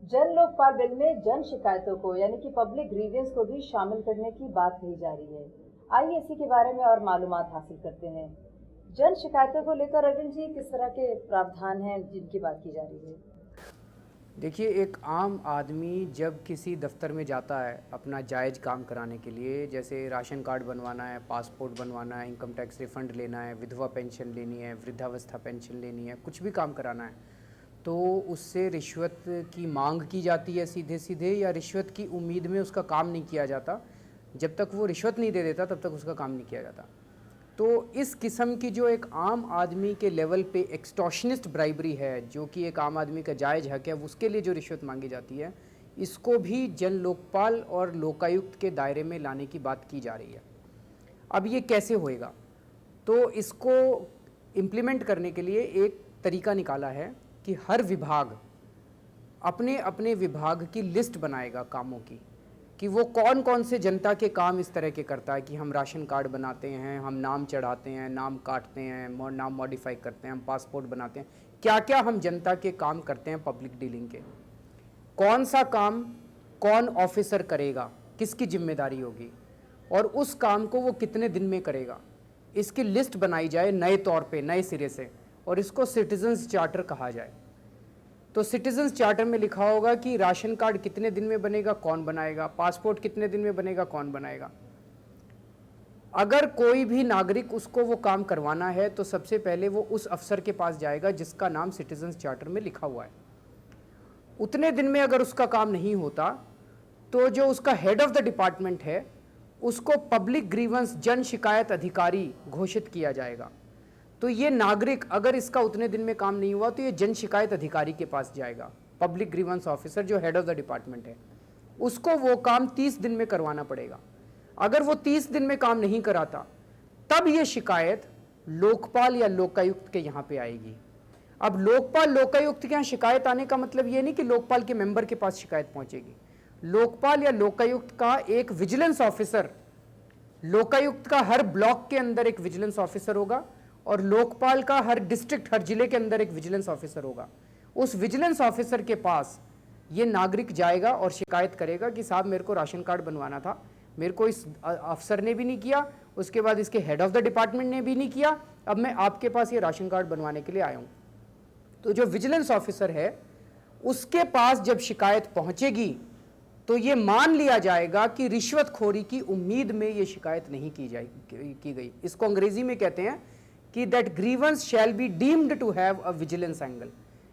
जन लोकपाल बिल में जन शिकायतों को यानी कि पब्लिक ग्रीवेंस को भी शामिल करने की बात कही जा रही है। आइए इसी के बारे में और मालूमात हासिल करते हैं। जन शिकायतों को लेकर अरविंद जी किस तरह के प्रावधान हैं जिनकी बात की जा रही है? देखिए, एक आम आदमी जब किसी दफ्तर में जाता है अपना जायज़ काम कराने के लिए, जैसे राशन कार्ड बनवाना है, पासपोर्ट बनवाना है, इनकम टैक्स रिफ़ंड लेना है, विधवा पेंशन लेनी है, वृद्धावस्था पेंशन लेनी है, कुछ भी काम कराना है, तो उससे रिश्वत की मांग की जाती है सीधे सीधे, या रिश्वत की उम्मीद में उसका काम नहीं किया जाता। जब तक वो रिश्वत नहीं दे देता तब तक उसका काम नहीं किया जाता। तो इस किस्म की जो एक आम आदमी के लेवल पे एक्सटॉर्शनिस्ट ब्राइबरी है, जो कि एक आम आदमी का जायज़ हक है, उसके लिए जो रिश्वत मांगी जाती है, इसको भी जन लोकपाल और लोकायुक्त के दायरे में लाने की बात की जा रही है। अब ये कैसे होएगा? तो इसको इम्प्लीमेंट करने के लिए एक तरीका निकाला है कि हर विभाग अपने अपने विभाग की लिस्ट बनाएगा कामों की, कि वो कौन कौन से जनता के काम इस तरह के करता है कि हम राशन कार्ड बनाते हैं, हम नाम चढ़ाते हैं, नाम काटते हैं, नाम मॉडिफाई करते हैं, हम पासपोर्ट बनाते हैं, क्या क्या हम जनता के काम करते हैं पब्लिक डीलिंग के, कौन सा काम कौन ऑफिसर करेगा, किसकी जिम्मेदारी होगी, और उस काम को वो कितने दिन में करेगा, इसकी लिस्ट बनाई जाए नए तौर पे, नए सिरे से, और इसको सिटीजन्स चार्टर कहा जाए। तो सिटीजन्स चार्टर में लिखा होगा कि राशन कार्ड कितने दिन में बनेगा, कौन बनाएगा, पासपोर्ट कितने दिन में बनेगा, कौन बनाएगा। अगर कोई भी नागरिक उसको वो काम करवाना है तो सबसे पहले वो उस अफसर के पास जाएगा जिसका नाम सिटीजन्स चार्टर में लिखा हुआ है। उतने दिन में अगर उसका काम नहीं होता तो जो उसका हेड ऑफ द डिपार्टमेंट है उसको पब्लिक ग्रीवेंस जन शिकायत अधिकारी घोषित किया जाएगा। तो ये नागरिक अगर इसका उतने दिन में काम नहीं हुआ तो ये जन शिकायत अधिकारी के पास जाएगा, पब्लिक ग्रीवेंस ऑफिसर जो हेड ऑफ द डिपार्टमेंट है, उसको वो काम 30 दिन में करवाना पड़ेगा। अगर वो 30 दिन में काम नहीं कराता तब ये शिकायत लोकपाल या लोकायुक्त के यहाँ पे आएगी। अब लोकपाल लोकायुक्त के यहाँ शिकायत आने का मतलब ये नहीं कि लोकपाल के मेंबर के पास शिकायत पहुंचेगी। लोकपाल या लोकायुक्त का एक विजिलेंस ऑफिसर, लोकायुक्त का हर ब्लॉक के अंदर एक विजिलेंस ऑफिसर होगा और लोकपाल का हर डिस्ट्रिक्ट, हर जिले के अंदर एक विजिलेंस ऑफिसर होगा। उस विजिलेंस ऑफिसर के पास ये नागरिक जाएगा और शिकायत करेगा कि साहब मेरे को राशन कार्ड बनवाना था, मेरे को इस अफसर ने भी नहीं किया, उसके बाद इसके हेड ऑफ द डिपार्टमेंट ने भी नहीं किया, अब मैं आपके पास ये राशन कार्ड बनवाने के लिए आया हूँ। तो जो विजिलेंस ऑफिसर है उसके पास जब शिकायत पहुंचेगी तो ये मान लिया जाएगा कि रिश्वतखोरी की उम्मीद में ये शिकायत नहीं की गई। इसको अंग्रेजी में कहते हैं कि that grievance shall be deemed to have a vigilance angle.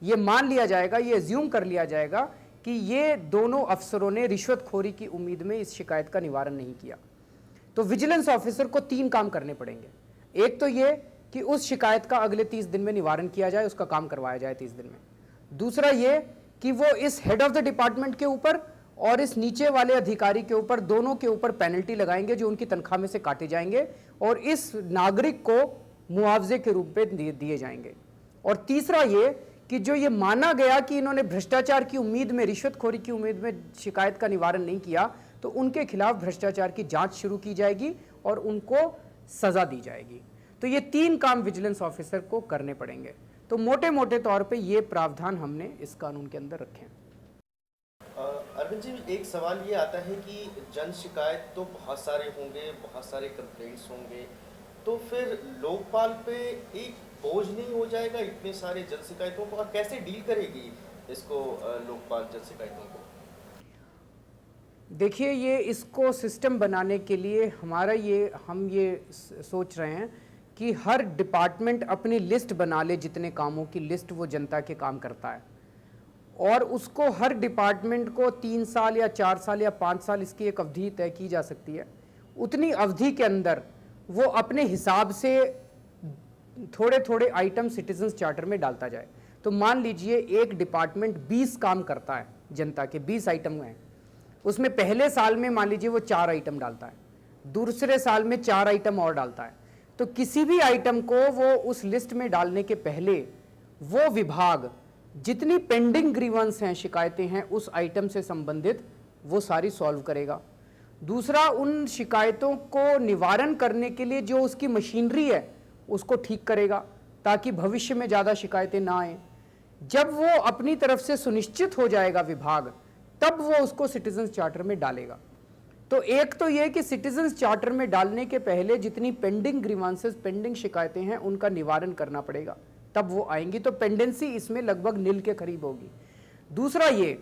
ये मान लिया जाएगा, ये एज्यूम कर लिया जाएगा कि ये दोनों अफसरों ने रिश्वतखोरी की उम्मीद में इस शिकायत का निवारण नहीं किया। तो विजिलेंस ऑफिसर को 3 काम करने पड़ेंगे। एक तो ये कि उस शिकायत का अगले 30 दिन में निवारण किया जाए, उसका काम करवाया जाए 30 दिन में। दूसरा ये कि वो इस हेड ऑफ द डिपार्टमेंट के ऊपर और इस नीचे वाले अधिकारी के ऊपर, दोनों के ऊपर पेनल्टी लगाएंगे जो उनकी तनख्वाह में से काटे जाएंगे और इस नागरिक को मुआवजे के रूप में दिए जाएंगे। और तीसरा ये कि जो ये माना गया कि इन्होंने भ्रष्टाचार की उम्मीद में, रिश्वतखोरी की उम्मीद में शिकायत का निवारण नहीं किया, तो उनके खिलाफ भ्रष्टाचार की जांच शुरू की जाएगी और उनको सजा दी जाएगी। तो ये 3 काम विजिलेंस ऑफिसर को करने पड़ेंगे। तो मोटे मोटे तौर पे ये प्रावधान हमने इस कानून के अंदर रखे हैं। अरविंद जी, एक सवाल ये आता है कि जन शिकायत तो बहुत सारे होंगे, बहुत सारे कंप्लेंट्स होंगे, तो फिर लोकपाल पे एक बोझ नहीं हो जाएगा इतने सारे जन शिकायतों को, और कैसे डील करेगी इसको लोकपाल जन शिकायतों को? देखिए, ये इसको सिस्टम बनाने के लिए हम ये सोच रहे हैं कि हर डिपार्टमेंट अपनी लिस्ट बना ले, जितने कामों की लिस्ट वो जनता के काम करता है, और उसको हर डिपार्टमेंट को 3 साल या 4 साल या 5 साल, इसकी एक अवधि तय की जा सकती है। उतनी अवधि के अंदर वो अपने हिसाब से थोड़े थोड़े आइटम सिटीजन्स चार्टर में डालता जाए। तो मान लीजिए एक डिपार्टमेंट 20 काम करता है, जनता के 20 आइटम हैं, उसमें पहले साल में मान लीजिए वो 4 आइटम डालता है, दूसरे साल में 4 आइटम और डालता है। तो किसी भी आइटम को वो उस लिस्ट में डालने के पहले वो विभाग जितनी पेंडिंग ग्रीवेंस हैं, शिकायतें हैं उस आइटम से संबंधित, वो सारी सॉल्व करेगा। दूसरा, उन शिकायतों को निवारण करने के लिए जो उसकी मशीनरी है उसको ठीक करेगा ताकि भविष्य में ज़्यादा शिकायतें ना आएँ। जब वो अपनी तरफ से सुनिश्चित हो जाएगा विभाग, तब वो उसको सिटीजन्स चार्टर में डालेगा। तो एक तो ये कि सिटीजन्स चार्टर में डालने के पहले जितनी पेंडिंग ग्रीवांसेस, पेंडिंग शिकायतें हैं, उनका निवारण करना पड़ेगा, तब वो आएंगी। तो पेंडेंसी इसमें लगभग नील के करीब होगी। दूसरा ये,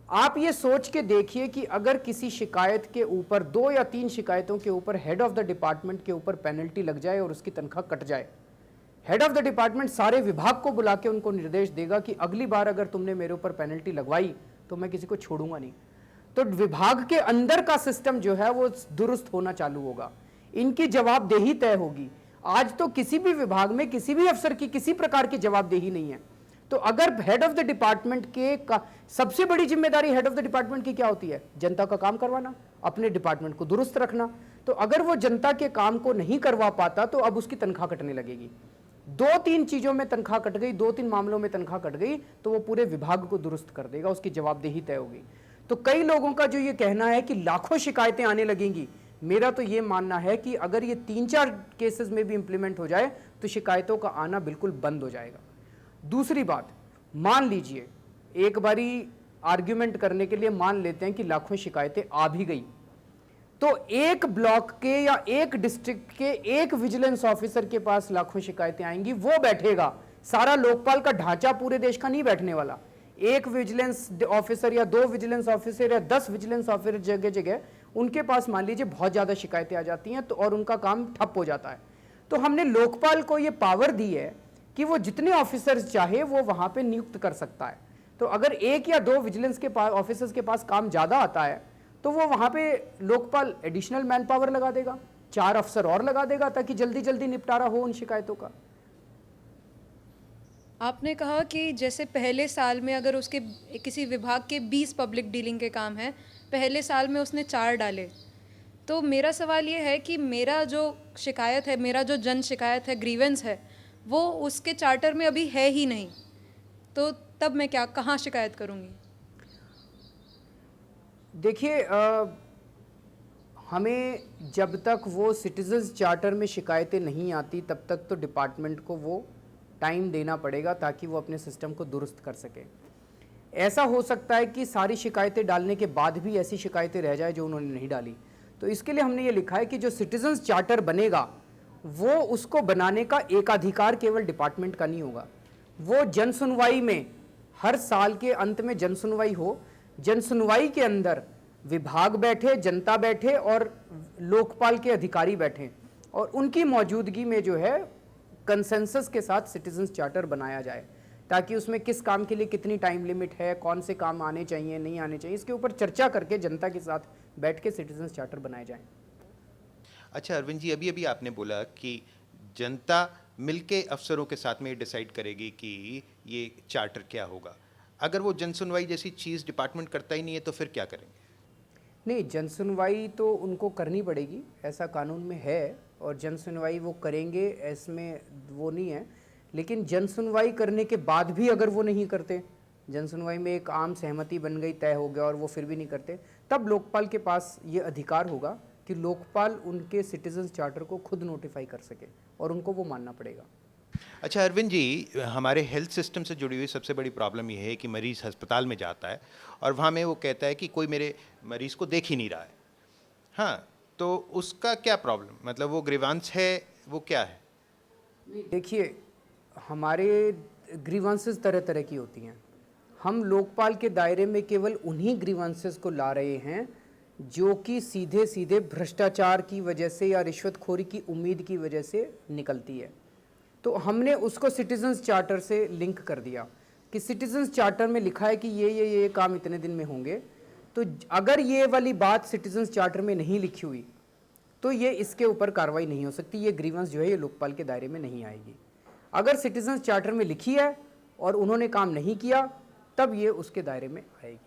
आप ये सोच के देखिए कि अगर किसी शिकायत के ऊपर 2 या 3 शिकायतों के ऊपर हेड ऑफ द डिपार्टमेंट के ऊपर पेनल्टी लग जाए और उसकी तनख्वाह कट जाए, हेड ऑफ द डिपार्टमेंट सारे विभाग को बुला के उनको निर्देश देगा कि अगली बार अगर तुमने मेरे ऊपर पेनल्टी लगवाई तो मैं किसी को छोड़ूंगा नहीं। तो विभाग के अंदर का सिस्टम जो है वो दुरुस्त होना चालू होगा, इनकी जवाबदेही तय होगी। आज तो किसी भी विभाग में किसी भी अफसर की किसी प्रकार की जवाबदेही नहीं है। तो अगर हेड ऑफ द डिपार्टमेंट के सबसे बड़ी जिम्मेदारी हेड ऑफ द डिपार्टमेंट की क्या होती है? जनता का काम करवाना, अपने डिपार्टमेंट को दुरुस्त रखना। तो अगर वो जनता के काम को नहीं करवा पाता तो अब उसकी तनख्वाह कटने लगेगी। 2-3 चीजों में तनख्वाह कट गई, 2-3 मामलों में तनख्वाह कट गई तो वो पूरे विभाग को दुरुस्त कर देगा, उसकी जवाबदेही तय होगी। तो कई लोगों का जो ये कहना है कि लाखों शिकायतें आने लगेंगी, मेरा तो ये मानना है कि अगर ये 3-4 केसेस में भी इंप्लीमेंट हो जाए तो शिकायतों का आना बिल्कुल बंद हो जाएगा। दूसरी बात, मान लीजिए एक बारी आर्ग्यूमेंट करने के लिए मान लेते हैं कि लाखों शिकायतें आ भी गई, तो एक ब्लॉक के या एक डिस्ट्रिक्ट के एक विजिलेंस ऑफिसर के पास लाखों शिकायतें आएंगी, वो बैठेगा। सारा लोकपाल का ढांचा पूरे देश का नहीं बैठने वाला। एक विजिलेंस ऑफिसर या 2 विजिलेंस ऑफिसर या 10 विजिलेंस ऑफिसर जगह जगह उनके पास मान लीजिए बहुत ज्यादा शिकायतें आ जाती हैं तो और उनका काम ठप हो जाता है। तो हमने लोकपाल को ये पावर दी है कि वो जितने ऑफिसर्स चाहे वो वहां पे नियुक्त कर सकता है। तो अगर 1 या 2 विजिलेंस के पास ऑफिसर्स के पास काम ज्यादा आता है तो वो वहां पे लोकपाल एडिशनल मैन पावर लगा देगा, 4 अफसर और लगा देगा ताकि जल्दी जल्दी निपटारा हो उन शिकायतों का। आपने कहा कि जैसे पहले साल में अगर उसके किसी विभाग के 20 पब्लिक डीलिंग के काम हैं, पहले साल में उसने 4 डाले, तो मेरा सवाल ये है कि मेरा जो शिकायत है, मेरा जो जन शिकायत है, ग्रीवेंस है, वो उसके चार्टर में अभी है ही नहीं, तो तब मैं कहाँ शिकायत करूँगी? देखिए, हमें जब तक वो सिटीजन्स चार्टर में शिकायतें नहीं आती तब तक तो डिपार्टमेंट को वो टाइम देना पड़ेगा ताकि वो अपने सिस्टम को दुरुस्त कर सके। ऐसा हो सकता है कि सारी शिकायतें डालने के बाद भी ऐसी शिकायतें रह जाए जो उन्होंने नहीं डाली। तो इसके लिए हमने ये लिखा है कि जो सिटीजन्स चार्टर बनेगा वो उसको बनाने का एकाधिकार केवल डिपार्टमेंट का नहीं होगा। वो जन सुनवाई में हर साल के अंत में जन सुनवाई हो, जन सुनवाई के अंदर विभाग बैठे, जनता बैठे और लोकपाल के अधिकारी बैठे और उनकी मौजूदगी में जो है कंसेंसस के साथ सिटीजन्स चार्टर बनाया जाए ताकि उसमें किस काम के लिए कितनी टाइम लिमिट है, कौन से काम आने चाहिए नहीं आने चाहिए, इसके ऊपर चर्चा करके जनता के साथ बैठ के सिटीजन्स चार्टर बनाए जाएं। अच्छा अरविंद जी, अभी अभी आपने बोला कि जनता मिलके अफसरों के साथ में डिसाइड करेगी कि ये चार्टर क्या होगा। अगर वो जनसुनवाई जैसी चीज़ डिपार्टमेंट करता ही नहीं है तो फिर क्या करेंगे? नहीं, जनसुनवाई तो उनको करनी पड़ेगी, ऐसा कानून में है और जनसुनवाई वो करेंगे, इसमें वो नहीं है। लेकिन जनसुनवाई करने के बाद भी अगर वो नहीं करते, जनसुनवाई में एक आम सहमति बन गई, तय हो गया और वो फिर भी नहीं करते, तब लोकपाल के पास ये अधिकार होगा कि लोकपाल उनके सिटीजन्स चार्टर को खुद नोटिफाई कर सके और उनको वो मानना पड़ेगा। अच्छा अरविंद जी, हमारे हेल्थ सिस्टम से जुड़ी हुई सबसे बड़ी प्रॉब्लम ये है कि मरीज़ अस्पताल में जाता है और वहाँ में वो कहता है कि कोई मेरे मरीज़ को देख ही नहीं रहा है। हाँ, तो उसका क्या प्रॉब्लम, मतलब वो ग्रीवांस है, वो क्या है? देखिए, हमारे ग्रीवांसेस तरह तरह की होती हैं। हम लोकपाल के दायरे में केवल उन्हीं ग्रीवांसेस को ला रहे हैं जो कि सीधे सीधे भ्रष्टाचार की वजह से या रिश्वतखोरी की उम्मीद की वजह से निकलती है। तो हमने उसको सिटीजन्स चार्टर से लिंक कर दिया कि सिटीजन्स चार्टर में लिखा है कि ये काम इतने दिन में होंगे। तो अगर ये वाली बात सिटीजन्स चार्टर में नहीं लिखी हुई तो ये इसके ऊपर कार्रवाई नहीं हो सकती, ये ग्रीवेंस जो है ये लोकपाल के दायरे में नहीं आएगी। अगर सिटीजन्स चार्टर में लिखी है और उन्होंने काम नहीं किया तब ये उसके दायरे में आएगी।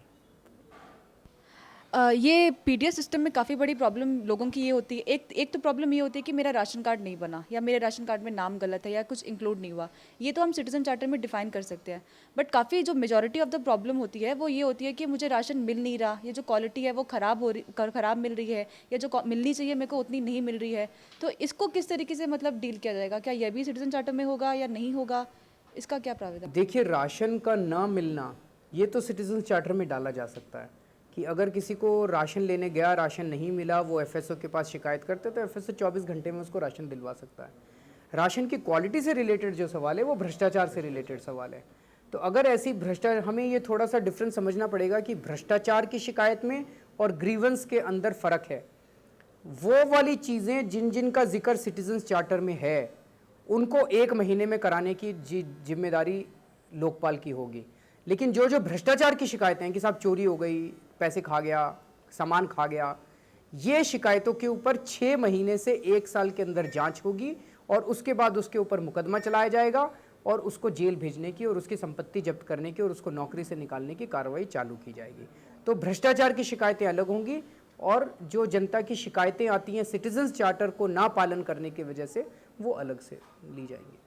ये पीडीएस सिस्टम में काफ़ी बड़ी प्रॉब्लम लोगों की ये होती है। एक तो प्रॉब्लम ये होती है कि मेरा राशन कार्ड नहीं बना या मेरे राशन कार्ड में नाम गलत है या कुछ इंक्लूड नहीं हुआ। ये तो हम सिटीजन चार्टर में डिफाइन कर सकते हैं, बट काफ़ी जो मेजॉरिटी ऑफ द प्रॉब्लम होती है वो ये होती है कि मुझे राशन मिल नहीं रहा, ये जो क्वालिटी है वो ख़राब मिल रही है या जो मिलनी चाहिए मेरे को उतनी नहीं मिल रही है। तो इसको किस तरीके से मतलब डील किया जाएगा? क्या यह भी सिटीजन चार्टर में होगा या नहीं होगा? इसका क्या प्रावधान? देखिए, राशन का ना मिलना ये तो सिटीजन चार्टर में डाला जा सकता है कि अगर किसी को राशन लेने गया, राशन नहीं मिला, वो एफएसओ के पास शिकायत करते तो एफएसओ 24 घंटे में उसको राशन दिलवा सकता है। राशन की क्वालिटी से रिलेटेड जो सवाल है वो भ्रष्टाचार से रिलेटेड सवाल है। तो अगर ऐसी भ्रष्टाचार, हमें ये थोड़ा सा डिफरेंस समझना पड़ेगा कि भ्रष्टाचार की शिकायत में और ग्रीवेंस के अंदर फ़र्क है। वो वाली चीज़ें जिन जिन का जिक्र सिटीजन्स चार्टर में है उनको 1 महीने में कराने की जिम्मेदारी लोकपाल की होगी। लेकिन जो जो भ्रष्टाचार की शिकायतें हैं कि साहब चोरी हो गई, पैसे खा गया, सामान खा गया, ये शिकायतों के ऊपर 6 महीने से 1 साल के अंदर जांच होगी और उसके बाद उसके ऊपर मुकदमा चलाया जाएगा और उसको जेल भेजने की और उसकी संपत्ति जब्त करने की और उसको नौकरी से निकालने की कार्रवाई चालू की जाएगी। तो भ्रष्टाचार की शिकायतें अलग होंगी और जो जनता की शिकायतें आती हैं सिटीजन्स चार्टर को ना पालन करने की वजह से वो अलग से ली जाएंगी।